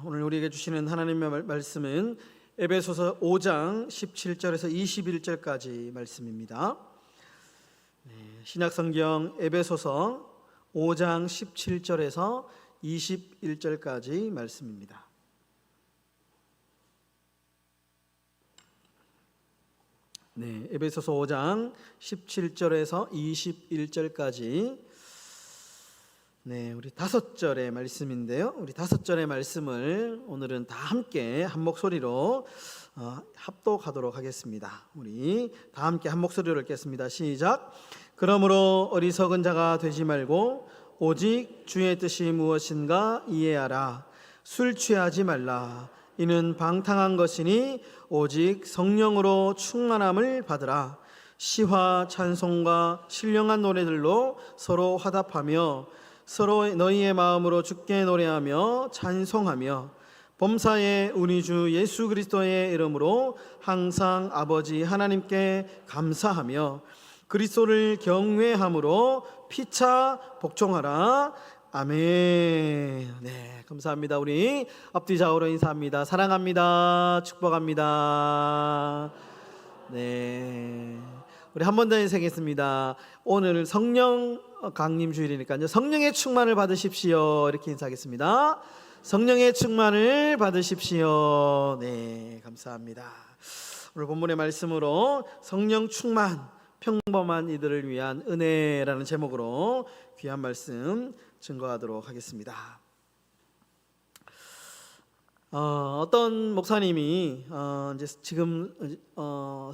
오늘 우리에게 주시는 하나님의 말씀은 에베소서 5장 17절에서 21절까지 말씀입니다. 신약성경 에베소서 5장 17절에서 21절까지 말씀입니다. 에베소서 5장 17절에서 21절까지 우리 5절의 말씀인데요. 우리 5절의 말씀을 오늘은 다 함께 한 목소리로 합독하도록 하겠습니다. 우리 다 함께 한 목소리로 읽겠습니다. 시작. 그러므로 어리석은 자가 되지 말고 오직 주의 뜻이 무엇인가 이해하라. 술 취하지 말라. 이는 방탕한 것이니 오직 성령으로 충만함을 받으라. 시와 찬송과 신령한 노래들로 서로 화답하며 서로 너희의 마음으로 주께 노래하며 찬송하며 범사에 우리 주 예수 그리스도의 이름으로 항상 아버지 하나님께 감사하며 그리스도를 경외함으로 피차 복종하라. 아멘. 감사합니다. 우리 앞뒤 좌우로 인사합니다. 사랑합니다. 축복합니다. 우리 한 번 더 인사하겠습니다. 오늘 성령 강림 주일이니까요. 성령의 충만을 받으십시오. 이렇게 인사하겠습니다. 성령의 충만을 받으십시오. 감사합니다. 오늘 본문의 말씀으로 성령 충만, 평범한 이들을 위한 은혜라는 제목으로 귀한 말씀 증거하도록 하겠습니다. 어떤 목사님이 이제 지금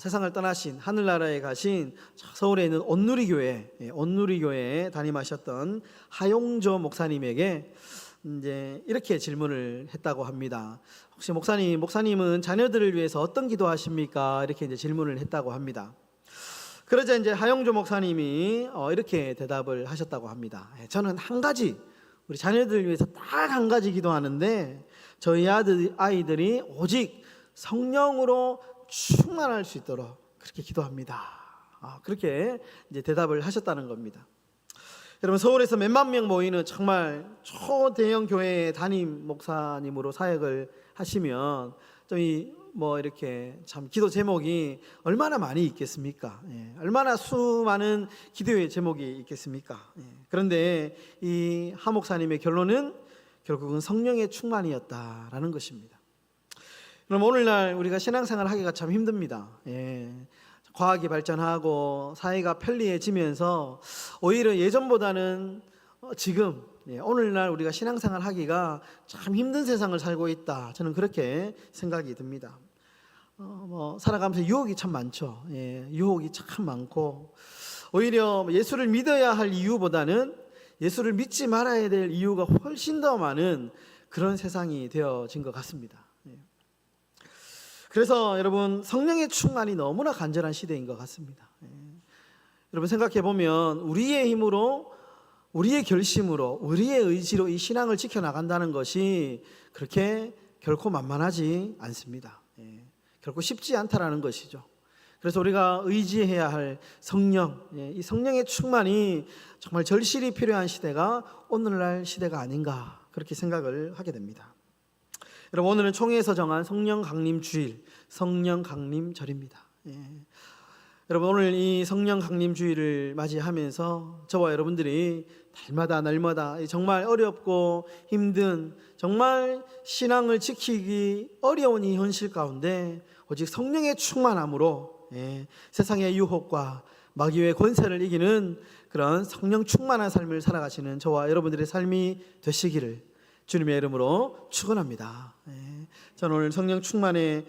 세상을 떠나신 하늘나라에 가신 서울에 있는 온누리교회에 담임하셨던 하용조 목사님에게 이제 이렇게 질문을 했다고 합니다. 혹시 목사님은 자녀들을 위해서 어떤 기도하십니까? 이렇게 이제 질문을 했다고 합니다. 그러자 이제 하용조 목사님이 이렇게 대답을 하셨다고 합니다. 저는 한 가지, 우리 자녀들을 위해서 딱 한 가지 기도하는데 저희 아이들이 오직 성령으로 충만할 수 있도록 그렇게 기도합니다. 그렇게 이제 대답을 하셨다는 겁니다. 여러분, 서울에서 몇만 명 모이는 정말 초대형 교회 담임 목사님으로 사역을 하시면 좀 이렇게 참 기도 제목이 얼마나 많이 있겠습니까? 얼마나 수많은 기도의 제목이 있겠습니까? 그런데 이 하 목사님의 결론은 결국은 성령의 충만이었다라는 것입니다. 그럼 오늘날 우리가 신앙생활 하기가 참 힘듭니다. 과학이 발전하고 사회가 편리해지면서 오히려 예전보다는 지금 오늘날 우리가 신앙생활 하기가 참 힘든 세상을 살고 있다. 저는 그렇게 생각이 듭니다. 살아가면서 유혹이 참 많죠. 유혹이 참 많고 오히려 예수를 믿어야 할 이유보다는 예수를 믿지 말아야 될 이유가 훨씬 더 많은 그런 세상이 되어진 것 같습니다. 그래서 여러분, 성령의 충만이 너무나 간절한 시대인 것 같습니다. 여러분, 생각해 보면 우리의 힘으로, 우리의 결심으로, 우리의 의지로 이 신앙을 지켜나간다는 것이 그렇게 결코 만만하지 않습니다. 결코 쉽지 않다라는 것이죠. 그래서 우리가 의지해야 할 성령, 이 성령의 충만이 정말 절실히 필요한 시대가 오늘날 시대가 아닌가, 그렇게 생각을 하게 됩니다. 여러분, 오늘은 총회에서 정한 성령 강림 주일, 성령 강림절입니다. 여러분, 오늘 이 성령 강림 주일을 맞이하면서 저와 여러분들이 날마다 정말 어렵고 힘든, 정말 신앙을 지키기 어려운 이 현실 가운데 오직 성령의 충만함으로 세상의 유혹과 마귀의 권세를 이기는 그런 성령 충만한 삶을 살아가시는 저와 여러분들의 삶이 되시기를 주님의 이름으로 축원합니다. 저는 오늘 성령 충만에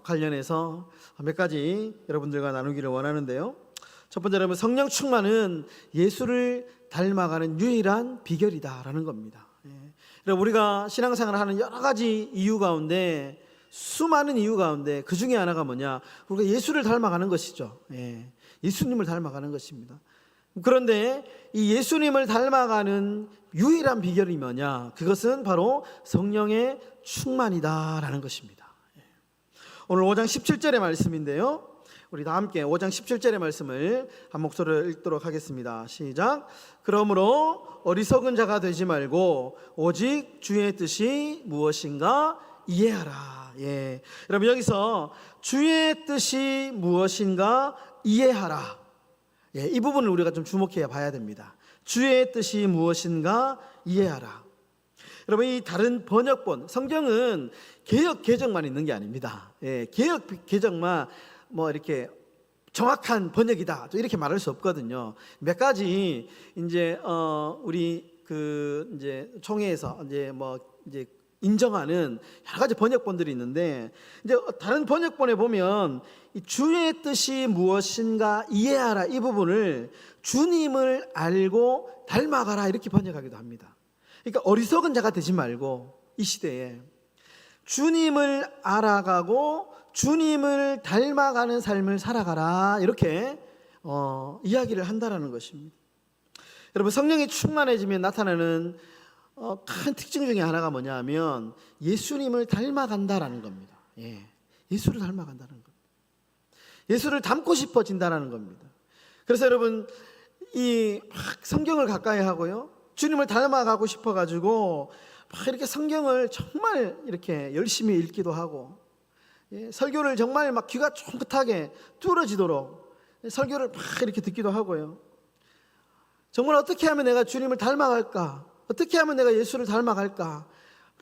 관련해서 몇 가지 여러분들과 나누기를 원하는데요. 첫 번째, 여러분, 성령 충만은 예수를 닮아가는 유일한 비결이다라는 겁니다. 여러분, 우리가 신앙생활을 하는 여러 가지 이유 가운데, 수많은 이유 가운데 그 중에 하나가 뭐냐? 우리가 예수를 닮아가는 것이죠. 예수님을 닮아가는 것입니다. 그런데 이 예수님을 닮아가는 유일한 비결이 뭐냐? 그것은 바로 성령의 충만이다라는 것입니다. 오늘 5장 17절의 말씀인데요. 우리 다 함께 5장 17절의 말씀을 한 목소리로 읽도록 하겠습니다. 시작. 그러므로 어리석은 자가 되지 말고 오직 주의 뜻이 무엇인가 이해하라. 예. 여러분, 여기서 주의 뜻이 무엇인가 이해하라. 예, 이 부분을 우리가 좀 주목해 봐야 됩니다. 주의 뜻이 무엇인가 이해하라. 여러분, 이 다른 번역본, 성경은 개역 개정만 있는 게 아닙니다. 예, 개역 개정만 뭐 이렇게 정확한 번역이다 또 이렇게 말할 수 없거든요. 몇 가지 이제 우리 그 이제 총회에서 이제 인정하는 여러 가지 번역본들이 있는데, 이제 다른 번역본에 보면 이 주의 뜻이 무엇인가 이해하라, 이 부분을 주님을 알고 닮아가라 이렇게 번역하기도 합니다. 그러니까 어리석은 자가 되지 말고 이 시대에 주님을 알아가고 주님을 닮아가는 삶을 살아가라, 이렇게 이야기를 한다라는 것입니다. 여러분, 성령이 충만해지면 나타나는 큰 특징 중에 하나가 뭐냐 하면 예수님을 닮아간다라는 겁니다. 예, 예수를 닮아간다는 겁니다. 예수를 닮고 싶어진다라는 겁니다. 그래서 여러분, 이 성경을 가까이 하고요, 주님을 닮아가고 싶어가지고 막 이렇게 성경을 정말 이렇게 열심히 읽기도 하고, 예, 설교를 정말 막 귀가 쫑긋하게 뚫어지도록 설교를 막 이렇게 듣기도 하고요. 정말 어떻게 하면 내가 주님을 닮아갈까? 어떻게 하면 내가 예수를 닮아갈까?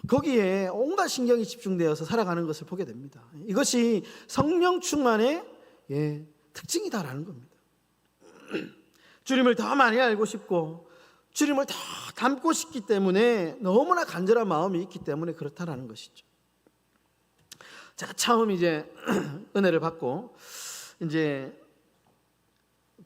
거기에 온갖 신경이 집중되어서 살아가는 것을 보게 됩니다. 이것이 성령 충만의 특징이다라는 겁니다. 주님을 더 많이 알고 싶고 주님을 더 닮고 싶기 때문에 너무나 간절한 마음이 있기 때문에 그렇다라는 것이죠. 제가 처음 이제 은혜를 받고 이제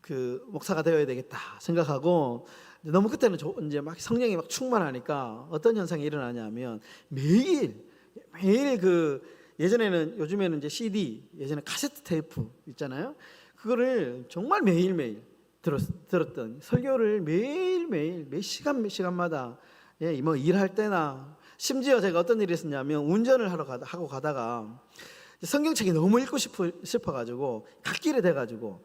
그 목사가 되어야 되겠다 생각하고, 너무 그때는 이제 막 성령이 막 충만하니까 어떤 현상이 일어나냐면 매일 그 요즘에는 이제 CD, 예전에 카세트 테이프 있잖아요. 그거를 정말 매일매일 들었던 설교를 매일매일 몇 시간마다, 예, 뭐 일할 때나, 심지어 제가 어떤 일이 있었냐면 운전을 하고 가다가 성경책이 너무 읽고 싶어가지고 갓길에 대놓고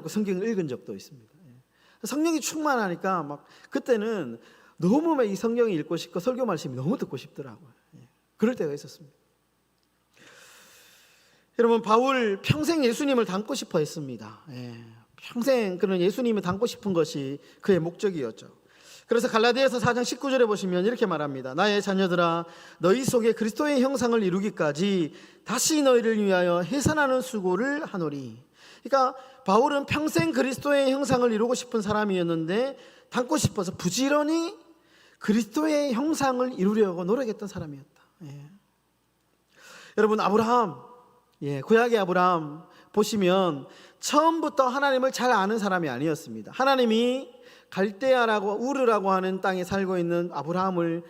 성경을 읽은 적도 있습니다. 성령이 충만하니까 막 그때는 너무 이 성경이 읽고 싶고 설교 말씀이 너무 듣고 싶더라고요. 그럴 때가 있었습니다. 여러분, 바울 평생 예수님을 닮고 싶어 했습니다. 평생 그는 예수님을 닮고 싶은 것이 그의 목적이었죠. 그래서 갈라디아서 4장 19절에 보시면 이렇게 말합니다. 나의 자녀들아, 너희 속에 그리스도의 형상을 이루기까지 다시 너희를 위하여 해산하는 수고를 하노리. 그러니까 바울은 평생 그리스도의 형상을 이루고 싶은 사람이었는데 닮고 싶어서 부지런히 그리스도의 형상을 이루려고 노력했던 사람이었다. 여러분, 아브라함, 구약의 아브라함 보시면 처음부터 하나님을 잘 아는 사람이 아니었습니다. 하나님이 갈대아라고 우르라고 하는 땅에 살고 있는 아브라함을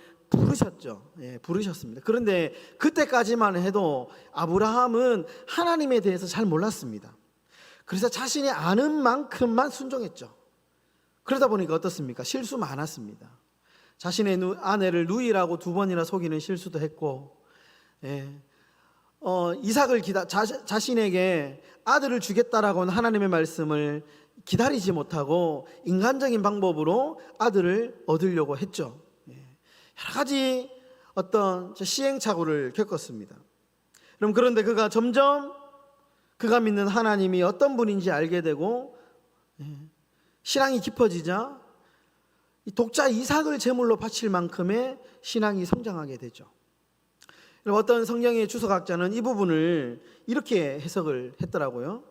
부르셨습니다. 그런데 그때까지만 해도 아브라함은 하나님에 대해서 잘 몰랐습니다. 그래서 자신이 아는 만큼만 순종했죠. 그러다 보니까 어떻습니까? 실수 많았습니다. 자신의 아내를 누이라고 2번이나 속이는 실수도 했고, 이삭을 자신에게 아들을 주겠다라고 하는 하나님의 말씀을 기다리지 못하고 인간적인 방법으로 아들을 얻으려고 했죠. 여러 가지 어떤 시행착오를 겪었습니다. 그런데 그가 점점 그가 믿는 하나님이 어떤 분인지 알게 되고 신앙이 깊어지자 독자 이삭을 제물로 바칠 만큼의 신앙이 성장하게 되죠. 어떤 성경의 주석학자는 이 부분을 이렇게 해석을 했더라고요.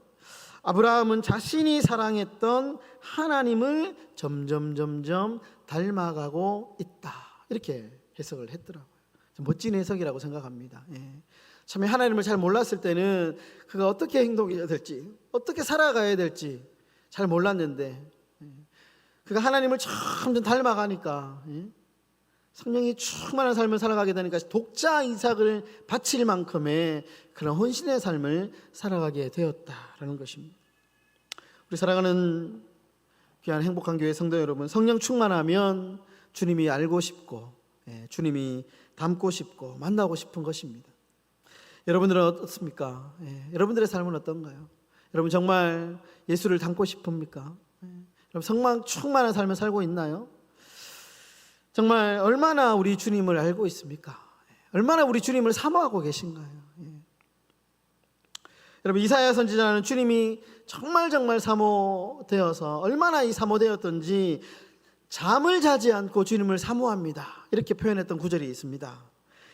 아브라함은 자신이 사랑했던 하나님을 점점 닮아가고 있다, 이렇게 해석을 했더라고요. 멋진 해석이라고 생각합니다. 참 하나님을 잘 몰랐을 때는 그가 어떻게 행동해야 될지, 어떻게 살아가야 될지 잘 몰랐는데 그가 하나님을 점점 닮아가니까 성령이 충만한 삶을 살아가게 되니까 독자 이삭을 바칠 만큼의 그런 헌신의 삶을 살아가게 되었다라는 것입니다. 우리 살아가는 귀한 행복한 교회 성도 여러분, 성령 충만하면 주님이 알고 싶고 주님이 닮고 싶고 만나고 싶은 것입니다. 여러분들은 어떻습니까? 여러분들의 삶은 어떤가요? 여러분 정말 예수를 닮고 싶습니까? 여러분 충만한 삶을 살고 있나요? 정말 얼마나 우리 주님을 알고 있습니까? 얼마나 우리 주님을 사모하고 계신가요? 여러분 이사야 선지자는 주님이 정말 사모되어서 얼마나 이 사모되었던지 잠을 자지 않고 주님을 사모합니다. 이렇게 표현했던 구절이 있습니다.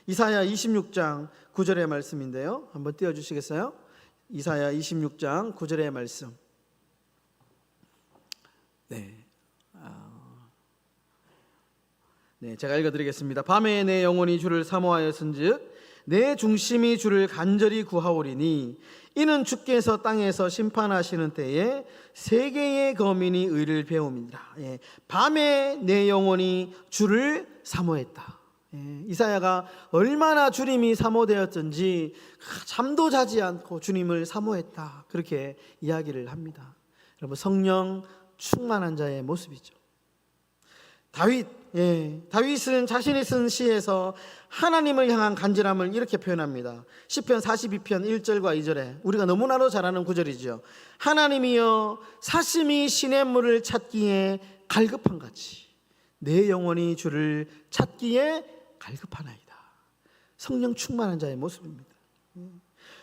이사야 26장 9절의 말씀인데요. 한번 띄워주시겠어요? 이사야 26장 9절의 말씀. 제가 읽어드리겠습니다. 밤에 내 영혼이 주를 사모하였은즉 내 중심이 주를 간절히 구하오리니 이는 주께서 땅에서 심판하시는 때에 세계의 거민이 의를 배움이니라. 밤에 내 영혼이 주를 사모했다. 이사야가 얼마나 주님이 사모되었던지 잠도 자지 않고 주님을 사모했다. 그렇게 이야기를 합니다. 여러분 성령 충만한 자의 모습이죠. 다윗은 자신이 쓴 시에서 하나님을 향한 간절함을 이렇게 표현합니다. 시편 42편 1절과 2절에 우리가 너무나도 잘 아는 구절이죠. 하나님이여 사심이 시냇물을 찾기에 갈급한 같이 내 영혼이 주를 찾기에 갈급하나이다. 성령 충만한 자의 모습입니다.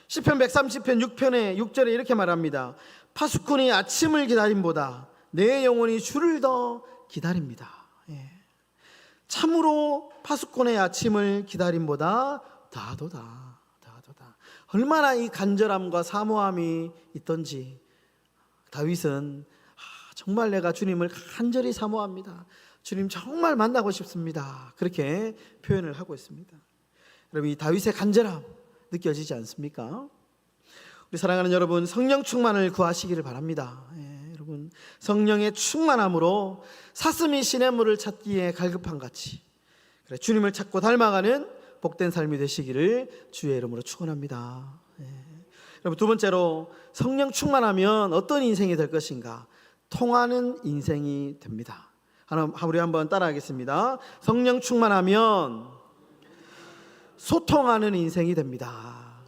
시편 130편 6편에 6절에 이렇게 말합니다. 파수꾼이 아침을 기다림보다 내 영혼이 주를 더 기다립니다. 참으로 파수꾼의 아침을 기다림보다 더하도다. 얼마나 이 간절함과 사모함이 있던지 다윗은 정말 내가 주님을 간절히 사모합니다. 주님 정말 만나고 싶습니다. 그렇게 표현을 하고 있습니다. 여러분 이 다윗의 간절함 느껴지지 않습니까? 우리 사랑하는 여러분 성령 충만을 구하시기를 바랍니다. 여러분 성령의 충만함으로 사슴이 시냇물을 찾기에 갈급한 같이 주님을 찾고 닮아가는 복된 삶이 되시기를 주의 이름으로 축원합니다. 여러분 두 번째로 성령 충만하면 어떤 인생이 될 것인가? 통하는 인생이 됩니다. 우리 한번 따라하겠습니다. 성령 충만하면 소통하는 인생이 됩니다.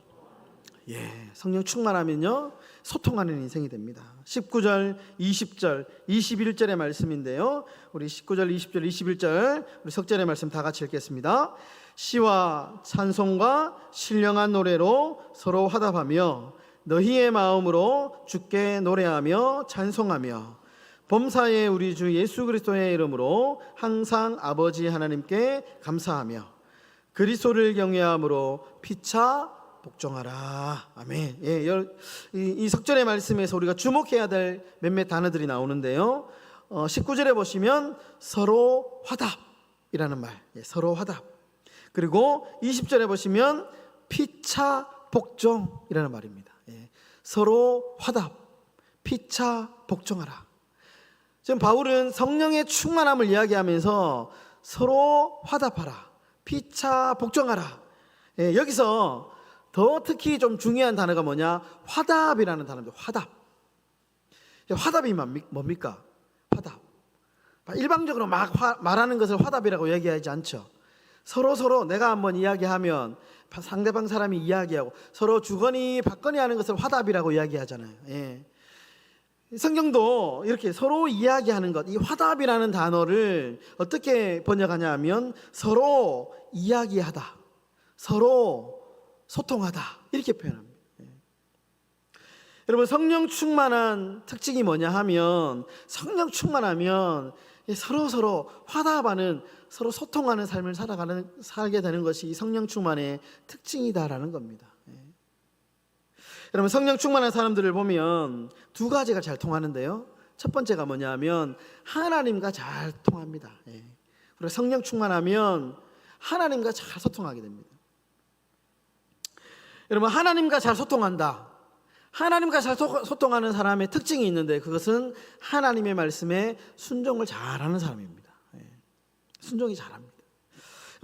성령 충만하면요 소통하는 인생이 됩니다. 19절, 20절, 21절의 말씀인데요. 우리 19절, 20절, 21절 우리 석절의 말씀 다 같이 읽겠습니다. 시와 찬송과 신령한 노래로 서로 화답하며 너희의 마음으로 주께 노래하며 찬송하며 범사에 우리 주 예수 그리스도의 이름으로 항상 아버지 하나님께 감사하며 그리스도를 경외함으로 피차 복종하라. 아멘. 이 석절의 말씀에서 우리가 주목해야 될 몇몇 단어들이 나오는데요. 19절에 보시면 서로 화답이라는 말, 서로 화답. 그리고 20절에 보시면 피차 복종이라는 말입니다. 서로 화답, 피차 복종하라. 지금 바울은 성령의 충만함을 이야기하면서 서로 화답하라, 피차 복종하라. 여기서 더 특히 좀 중요한 단어가 뭐냐? 화답이라는 단어입니다. 화답이 뭡니까? 화답. 일방적으로 막 말하는 것을 화답이라고 얘기하지 않죠. 서로 내가 한번 이야기하면 상대방 사람이 이야기하고 서로 주거니 받거니 하는 것을 화답이라고 이야기하잖아요. 성경도 이렇게 서로 이야기하는 것, 이 화답이라는 단어를 어떻게 번역하냐 하면 서로 이야기하다, 서로 소통하다 이렇게 표현합니다. 여러분 성령 충만한 특징이 뭐냐 하면 성령 충만하면 서로 화답하는 서로 소통하는 삶을 살게 되는 것이 성령 충만의 특징이다라는 겁니다. 여러분 성령 충만한 사람들을 보면 두 가지가 잘 통하는데요. 첫 번째가 뭐냐 하면 하나님과 잘 통합니다. 그리고 성령 충만하면 하나님과 잘 소통하게 됩니다. 여러분 하나님과 잘 소통한다. 하나님과 잘 소통하는 사람의 특징이 있는데 그것은 하나님의 말씀에 순종을 잘하는 사람입니다. 순종이 잘합니다.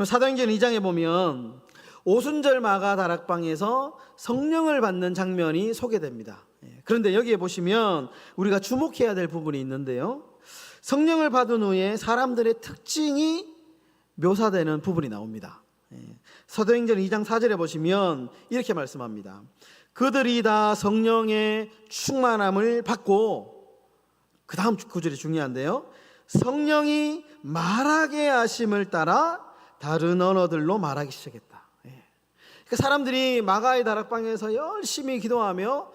사도행전 2장에 보면 오순절 마가 다락방에서 성령을 받는 장면이 소개됩니다. 그런데 여기에 보시면 우리가 주목해야 될 부분이 있는데요. 성령을 받은 후에 사람들의 특징이 묘사되는 부분이 나옵니다. 사도행전 2장 4절에 보시면 이렇게 말씀합니다. 그들이 다 성령의 충만함을 받고, 그 다음 구절이 중요한데요, 성령이 말하게 하심을 따라 다른 언어들로 말하기 시작했다. 그러니까 사람들이 마가의 다락방에서 열심히 기도하며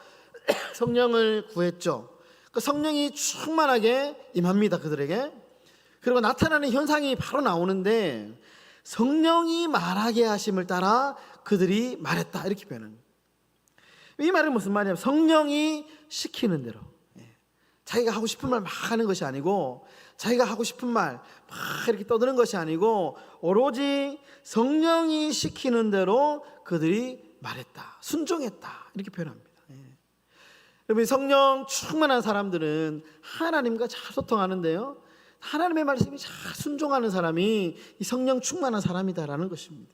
성령을 구했죠. 그 성령이 충만하게 임합니다, 그들에게. 그리고 나타나는 현상이 바로 나오는데, 성령이 말하게 하심을 따라 그들이 말했다, 이렇게 표현합니다. 이 말은 무슨 말이냐면, 성령이 시키는 대로, 자기가 하고 싶은 말 막 하는 것이 아니고, 자기가 하고 싶은 말 막 이렇게 떠드는 것이 아니고, 오로지 성령이 시키는 대로 그들이 말했다, 순종했다, 이렇게 표현합니다. 여러분, 성령 충만한 사람들은 하나님과 잘 소통하는데요, 하나님의 말씀이 잘 순종하는 사람이 이 성령 충만한 사람이다라는 것입니다.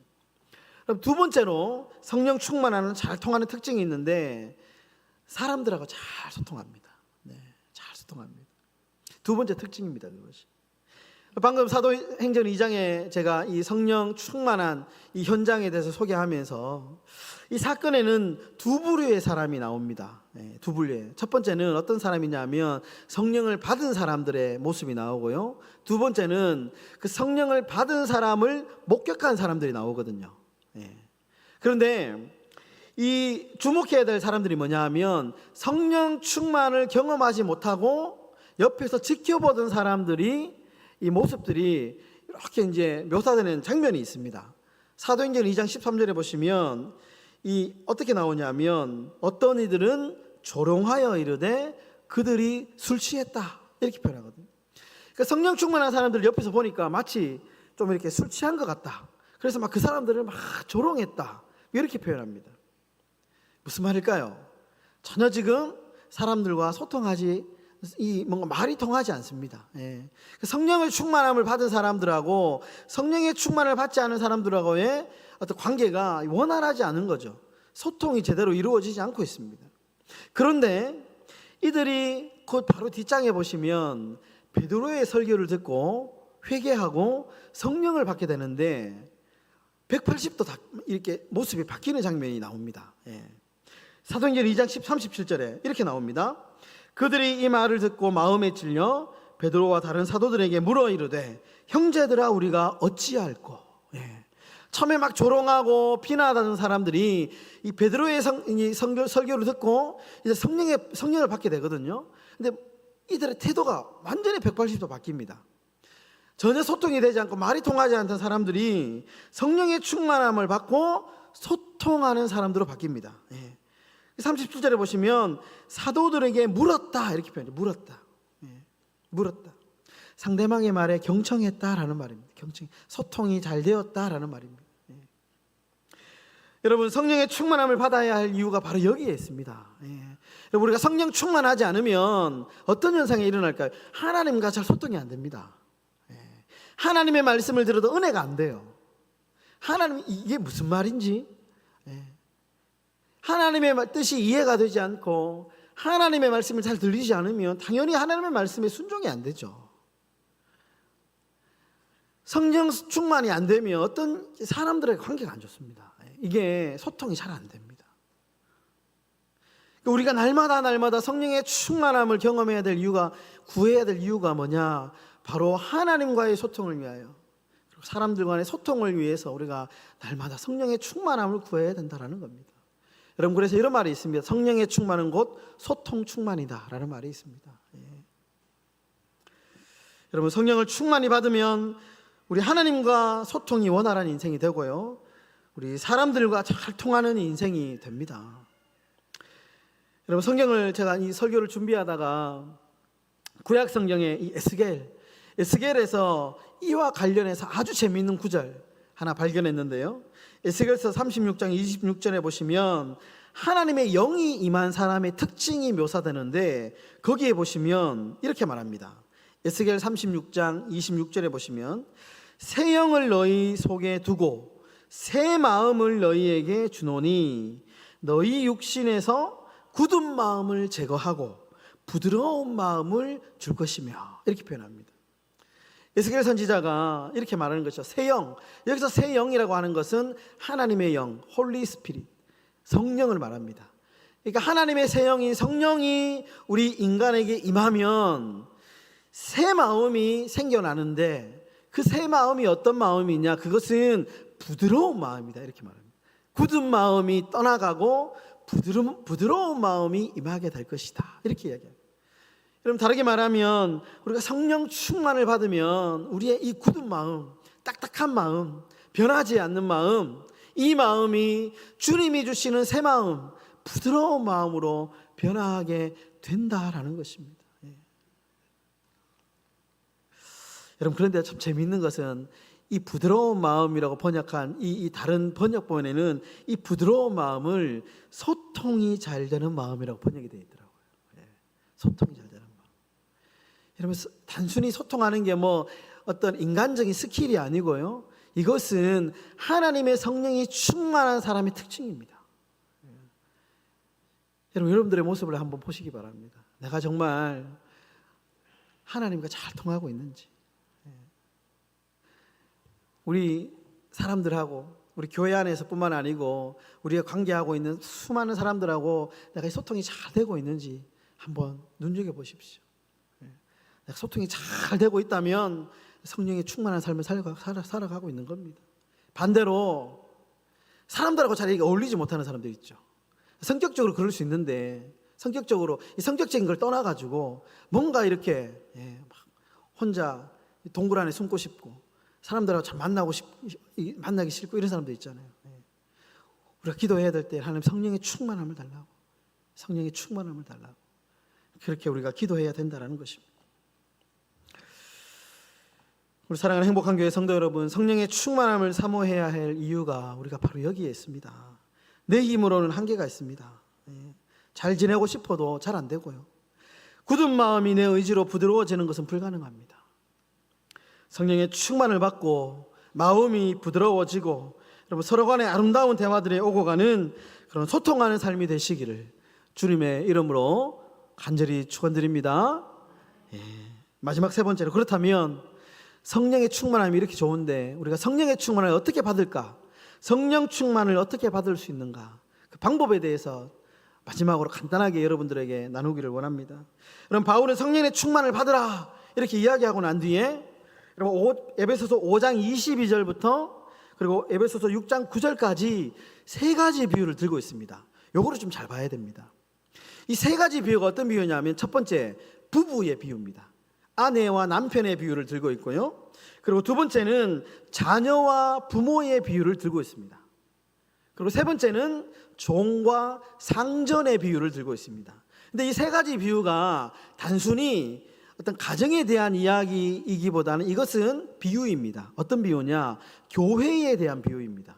그럼 두 번째로 성령 충만한 잘 통하는 특징이 있는데, 사람들하고 잘 소통합니다. 잘 소통합니다. 두 번째 특징입니다, 그것이. 방금 사도행전 2장에 제가 이 성령 충만한 이 현장에 대해서 소개하면서, 이 사건에는 두 부류의 사람이 나옵니다. 두 부류의. 첫 번째는 어떤 사람이냐면 성령을 받은 사람들의 모습이 나오고요, 두 번째는 그 성령을 받은 사람을 목격한 사람들이 나오거든요. 그런데 이 주목해야 될 사람들이 뭐냐 하면, 성령 충만을 경험하지 못하고 옆에서 지켜보던 사람들이, 이 모습들이 이렇게 이제 묘사되는 장면이 있습니다. 사도행전 2장 13절에 보시면 이 어떻게 나오냐면, 어떤 이들은 조롱하여 이르되 그들이 술 취했다, 이렇게 표현하거든요. 그러니까 성령 충만한 사람들 옆에서 보니까 마치 좀 이렇게 술 취한 것 같다. 그래서 막 그 사람들을 막 조롱했다, 이렇게 표현합니다. 무슨 말일까요? 전혀 지금 사람들과 소통하지, 뭔가 말이 통하지 않습니다. 성령을 충만함을 받은 사람들하고 성령의 충만을 받지 않은 사람들하고의 어떤 관계가 원활하지 않은 거죠. 소통이 제대로 이루어지지 않고 있습니다. 그런데 이들이 곧 바로 뒷장에 보시면 베드로의 설교를 듣고 회개하고 성령을 받게 되는데, 180도 이렇게 모습이 바뀌는 장면이 나옵니다. 사도행전 2장 37절에 이렇게 나옵니다. 그들이 이 말을 듣고 마음에 찔려 베드로와 다른 사도들에게 물어 이르되 형제들아 우리가 어찌할꼬. 처음에 막 조롱하고 비난하던 사람들이 이 베드로의 설교를 듣고 이제 성령을 받게 되거든요. 근데 이들의 태도가 완전히 180도 바뀝니다. 전혀 소통이 되지 않고 말이 통하지 않던 사람들이 성령의 충만함을 받고 소통하는 사람들로 바뀝니다. 37절에 보시면 사도들에게 물었다, 이렇게 표현해요. 물었다. 상대방의 말에 경청했다라는 말입니다. 소통이 잘 되었다라는 말입니다. 여러분, 성령의 충만함을 받아야 할 이유가 바로 여기에 있습니다. 여러분, 우리가 성령 충만하지 않으면 어떤 현상이 일어날까요? 하나님과 잘 소통이 안 됩니다. 하나님의 말씀을 들어도 은혜가 안 돼요. 하나님, 이게 무슨 말인지, 하나님의 뜻이 이해가 되지 않고 하나님의 말씀을 잘 들리지 않으면 당연히 하나님의 말씀에 순종이 안 되죠. 성령 충만이 안 되면 어떤 사람들의 관계가 안 좋습니다. 이게 소통이 잘 안 됩니다. 우리가 날마다 성령의 충만함을 경험해야 될 이유가, 구해야 될 이유가 뭐냐? 바로 하나님과의 소통을 위하여, 그리고 사람들 간의 소통을 위해서 우리가 날마다 성령의 충만함을 구해야 된다는 겁니다. 여러분, 그래서 이런 말이 있습니다. 성령의 충만은 곧 소통 충만이다 라는 말이 있습니다. 여러분, 성령을 충만히 받으면 우리 하나님과 소통이 원활한 인생이 되고요, 우리 사람들과 잘 통하는 인생이 됩니다. 여러분, 성경을 제가 이 설교를 준비하다가 구약 성경의 이 에스겔에서 이와 관련해서 아주 재미있는 구절 하나 발견했는데요, 에스겔서 36장 26절에 보시면 하나님의 영이 임한 사람의 특징이 묘사되는데, 거기에 보시면 이렇게 말합니다. 에스겔 36장 26절에 보시면 새 영을 너희 속에 두고 새 마음을 너희에게 주노니 너희 육신에서 굳은 마음을 제거하고 부드러운 마음을 줄 것이며, 이렇게 표현합니다. 에스겔 선지자가 이렇게 말하는 것이죠. 새 영, 여기서 새 영이라고 하는 것은 하나님의 영, 홀리 스피릿, 성령을 말합니다. 그러니까 하나님의 새 영인 성령이 우리 인간에게 임하면 새 마음이 생겨나는데, 그 새 마음이 어떤 마음이냐? 그것은 부드러운 마음이다, 이렇게 말합니다. 굳은 마음이 떠나가고 부드러운 마음이 임하게 될 것이다, 이렇게 이야기합니다. 여러분, 다르게 말하면 우리가 성령 충만을 받으면 우리의 이 굳은 마음, 딱딱한 마음, 변하지 않는 마음, 이 마음이 주님이 주시는 새 마음, 부드러운 마음으로 변화하게 된다라는 것입니다. 여러분, 그런데 참 재미있는 것은 이 부드러운 마음이라고 번역한 이 다른 번역본에는 이 부드러운 마음을 소통이 잘 되는 마음이라고 번역이 되어 있더라고요. 소통이 잘 되는 마음. 여러분, 단순히 소통하는 게 뭐 어떤 인간적인 스킬이 아니고요, 이것은 하나님의 성령이 충만한 사람의 특징입니다. 여러분들의 모습을 한번 보시기 바랍니다. 내가 정말 하나님과 잘 통하고 있는지, 우리 사람들하고, 우리 교회 안에서뿐만 아니고 우리가 관계하고 있는 수많은 사람들하고 내가 소통이 잘 되고 있는지 한번 눈여겨보십시오. 내가 소통이 잘 되고 있다면 성령의 충만한 삶을 살아가고 있는 겁니다. 반대로 사람들하고 잘 어울리지 못하는 사람들 있죠. 성격적으로 그럴 수 있는데, 성격적으로 이 성격적인 걸 떠나가지고 뭔가 이렇게 막 혼자 동굴 안에 숨고 싶고 사람들하고 참 만나기 싫고 이런 사람들 있잖아요. 우리가 기도해야 될 때 하나님 성령의 충만함을 달라고, 성령의 충만함을 달라고, 그렇게 우리가 기도해야 된다는 것입니다. 우리 사랑하는 행복한 교회 성도 여러분, 성령의 충만함을 사모해야 할 이유가 우리가 바로 여기에 있습니다. 내 힘으로는 한계가 있습니다. 잘 지내고 싶어도 잘 안 되고요, 굳은 마음이 내 의지로 부드러워지는 것은 불가능합니다. 성령의 충만을 받고 마음이 부드러워지고, 여러분, 서로 간의 아름다운 대화들에 오고 가는 그런 소통하는 삶이 되시기를 주님의 이름으로 간절히 축원드립니다. 마지막 세 번째로, 그렇다면 성령의 충만함이 이렇게 좋은데 우리가 성령의 충만을 어떻게 받을까? 성령 충만을 어떻게 받을 수 있는가? 그 방법에 대해서 마지막으로 간단하게 여러분들에게 나누기를 원합니다. 그럼 바울은 성령의 충만을 받으라 이렇게 이야기하고 난 뒤에, 여러분, 에베소서 5장 22절부터 그리고 에베소서 6장 9절까지 세 가지 비유를 들고 있습니다. 요거를 좀 잘 봐야 됩니다. 이 세 가지 비유가 어떤 비유냐면, 첫 번째 부부의 비유입니다. 아내와 남편의 비유를 들고 있고요, 그리고 두 번째는 자녀와 부모의 비유를 들고 있습니다. 그리고 세 번째는 종과 상전의 비유를 들고 있습니다. 근데 이 세 가지 비유가 단순히 어떤 가정에 대한 이야기이기보다는 이것은 비유입니다. 어떤 비유냐? 교회에 대한 비유입니다.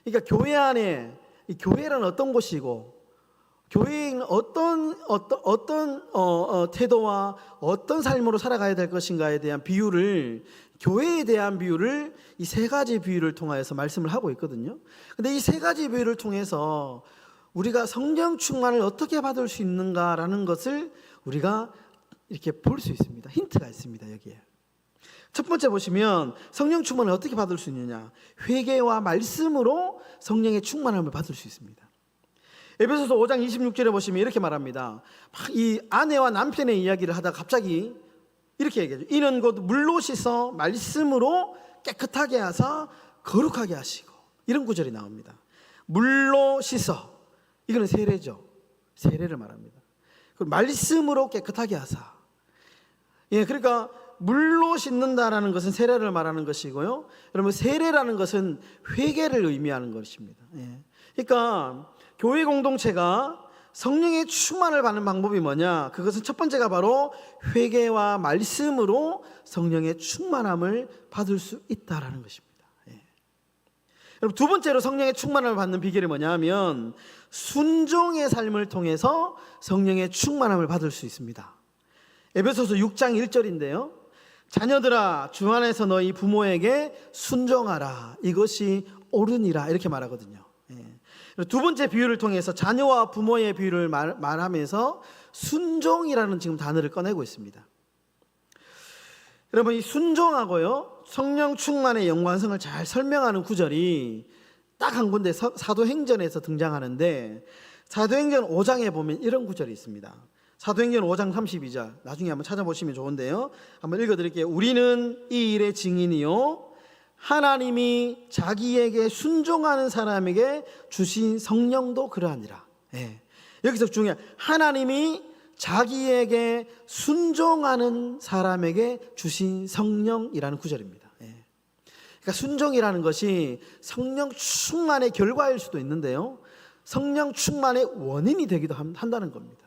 그러니까 교회 안에, 이 교회란 어떤 곳이고, 교회는 어떤 태도와 어떤 삶으로 살아가야 될 것인가에 대한 비유를, 교회에 대한 비유를 이 세 가지 비유를 통하여서 말씀을 하고 있거든요. 근데 이 세 가지 비유를 통해서 우리가 성령 충만을 어떻게 받을 수 있는가라는 것을 우리가 이렇게 볼 수 있습니다. 힌트가 있습니다, 여기에. 첫 번째 보시면 성령 충만을 어떻게 받을 수 있느냐? 회개와 말씀으로 성령의 충만함을 받을 수 있습니다. 에베소서 5장 26절에 보시면 이렇게 말합니다. 이 아내와 남편의 이야기를 하다가 갑자기 이렇게 얘기하죠. 이는 곧 물로 씻어 말씀으로 깨끗하게 하사 거룩하게 하시고, 이런 구절이 나옵니다. 물로 씻어, 이거는 세례죠. 세례를 말합니다. 말씀으로 깨끗하게 하사. 그러니까 물로 씻는다라는 것은 세례를 말하는 것이고요, 여러분, 세례라는 것은 회개를 의미하는 것입니다. 그러니까 교회 공동체가 성령의 충만을 받는 방법이 뭐냐? 그것은 첫 번째가 바로 회개와 말씀으로 성령의 충만함을 받을 수 있다라는 것입니다. 여러분, 두 번째로 성령의 충만함을 받는 비결이 뭐냐 하면 순종의 삶을 통해서 성령의 충만함을 받을 수 있습니다. 에베소서 6장 1절인데요. 자녀들아, 주 안에서 너희 부모에게 순종하라. 이것이 옳으니라. 이렇게 말하거든요. 두 번째 비유를 통해서 자녀와 부모의 비유를 말하면서 순종이라는 지금 단어를 꺼내고 있습니다. 여러분, 이 순종하고요, 성령 충만의 연관성을 잘 설명하는 구절이 딱 한 군데 사도행전에서 등장하는데, 사도행전 5장에 보면 이런 구절이 있습니다. 사도행전 5장 32절 나중에 한번 찾아보시면 좋은데요, 한번 읽어드릴게요. 우리는 이 일의 증인이요 하나님이 자기에게 순종하는 사람에게 주신 성령도 그러하니라. 여기서 중요한, 하나님이 자기에게 순종하는 사람에게 주신 성령이라는 구절입니다. 그러니까 순종이라는 것이 성령 충만의 결과일 수도 있는데요, 성령 충만의 원인이 되기도 한다는 겁니다.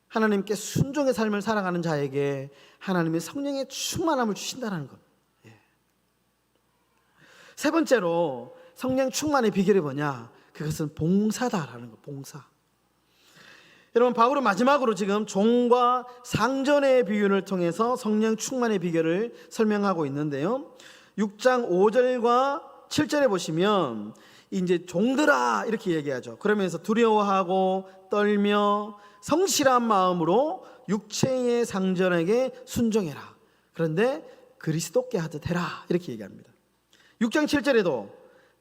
하나님께 순종의 삶을 살아가는 자에게 하나님의 성령의 충만함을 주신다는 겁니다. 세 번째로 성령 충만의 비결이 뭐냐? 그것은 봉사다라는 것, 봉사. 여러분, 바울은 마지막으로 지금 종과 상전의 비유를 통해서 성령 충만의 비결을 설명하고 있는데요, 6장 5절과 7절에 보시면 이제 종들아 이렇게 얘기하죠. 그러면서 두려워하고 떨며 성실한 마음으로 육체의 상전에게 순종해라. 그런데 그리스도께 하듯 해라. 이렇게 얘기합니다. 6장 7절에도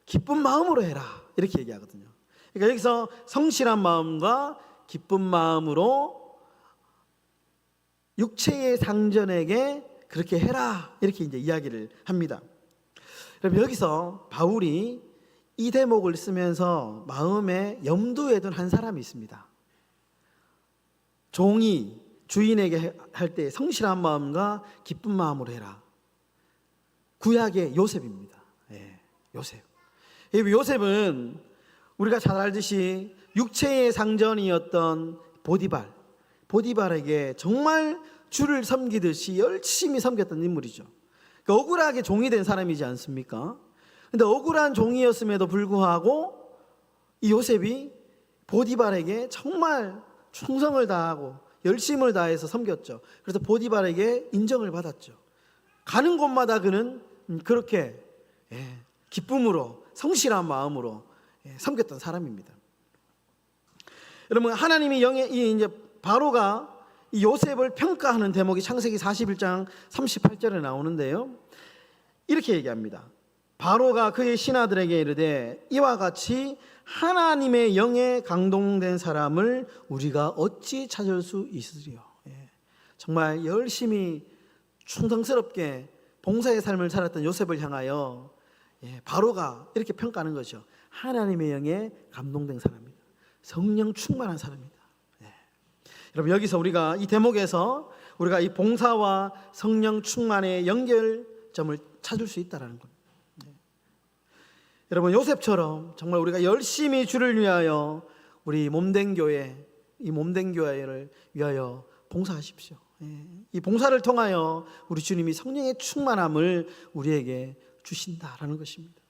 기쁜 마음으로 해라. 이렇게 얘기하거든요. 그러니까 여기서 성실한 마음과 기쁜 마음으로 육체의 상전에게 그렇게 해라. 이렇게 이제 이야기를 합니다. 그럼 여기서 바울이 이 대목을 쓰면서 마음에 염두에 둔 한 사람이 있습니다. 종이 주인에게 할 때 성실한 마음과 기쁜 마음으로 해라. 구약의 요셉입니다. 요셉. 요셉은 우리가 잘 알듯이 육체의 상전이었던 보디발에게 정말 주를 섬기듯이 열심히 섬겼던 인물이죠. 그러니까 억울하게 종이 된 사람이지 않습니까? 근데 억울한 종이었음에도 불구하고 이 요셉이 보디발에게 정말 충성을 다하고 열심을 다해서 섬겼죠. 그래서 보디발에게 인정을 받았죠. 가는 곳마다 그는 그렇게 기쁨으로 성실한 마음으로 섬겼던 사람입니다. 여러분, 하나님이 이제 바로가 이 요셉을 평가하는 대목이 창세기 41장 38절에 나오는데요, 이렇게 얘기합니다. 바로가 그의 신하들에게 이르되 이와 같이 하나님의 영에 감동된 사람을 우리가 어찌 찾을 수 있으리요. 정말 열심히 충성스럽게 봉사의 삶을 살았던 요셉을 향하여 바로가 이렇게 평가하는 것이죠. 하나님의 영에 감동된 사람입니다. 성령 충만한 사람입니다. 여러분, 여기서 우리가 이 대목에서 우리가 이 봉사와 성령 충만의 연결점을 찾을 수 있다는 겁니다. 여러분, 요셉처럼 정말 우리가 열심히 주를 위하여 우리 몸된 교회, 이 몸된 교회를 위하여 봉사하십시오. 이 봉사를 통하여 우리 주님이 성령의 충만함을 우리에게 주신다라는 것입니다.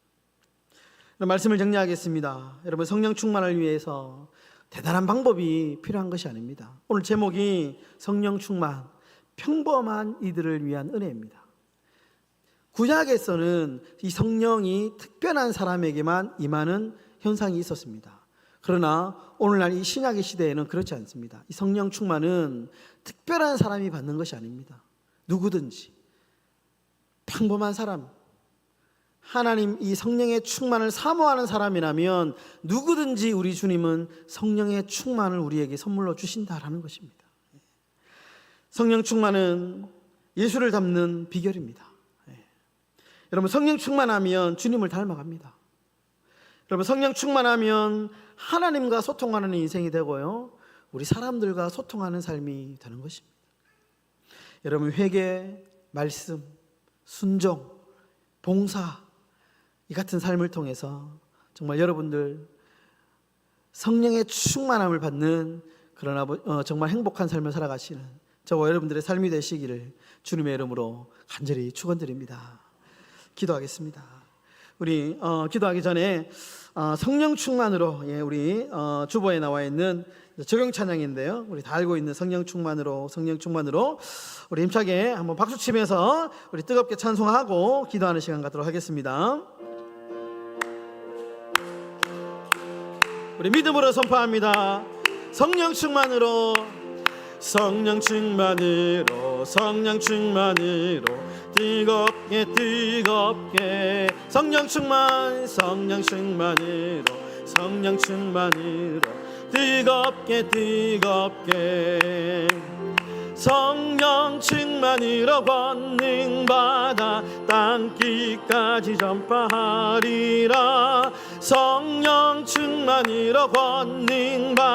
말씀을 정리하겠습니다. 여러분, 성령 충만을 위해서 대단한 방법이 필요한 것이 아닙니다. 오늘 제목이 성령 충만, 평범한 이들을 위한 은혜입니다. 구약에서는 이 성령이 특별한 사람에게만 임하는 현상이 있었습니다. 그러나 오늘날 이 신약의 시대에는 그렇지 않습니다. 이 성령 충만은 특별한 사람이 받는 것이 아닙니다. 누구든지 평범한 사람, 하나님 이 성령의 충만을 사모하는 사람이라면 누구든지 우리 주님은 성령의 충만을 우리에게 선물로 주신다라는 것입니다. 성령 충만은 예수를 닮는 비결입니다. 여러분, 성령 충만하면 주님을 닮아갑니다. 여러분, 성령 충만하면 하나님과 소통하는 인생이 되고요, 우리 사람들과 소통하는 삶이 되는 것입니다. 여러분, 회개, 말씀, 순종, 봉사, 이 같은 삶을 통해서 정말 여러분들 성령의 충만함을 받는, 그러나 정말 행복한 삶을 살아가시는 저와 여러분들의 삶이 되시기를 주님의 이름으로 간절히 축원드립니다. 기도하겠습니다. 우리 기도하기 전에 성령 충만으로, 우리 주보에 나와 있는 적용 찬양인데요, 우리 다 알고 있는 성령 충만으로 우리 힘차게 한번 박수 치면서 우리 뜨겁게 찬송하고 기도하는 시간 갖도록 하겠습니다. 우리 믿음으로 선포합니다. 성령 충만으로, 성령 충만으로, 성령 충만으로, 뜨겁게 뜨겁게, 성령 충만, 성령 충만으로, 성령 충만으로, 뜨겁게 성령 충만으로 권능받아 땅끝까지 전파하리라. 성령 충만으로 권능받아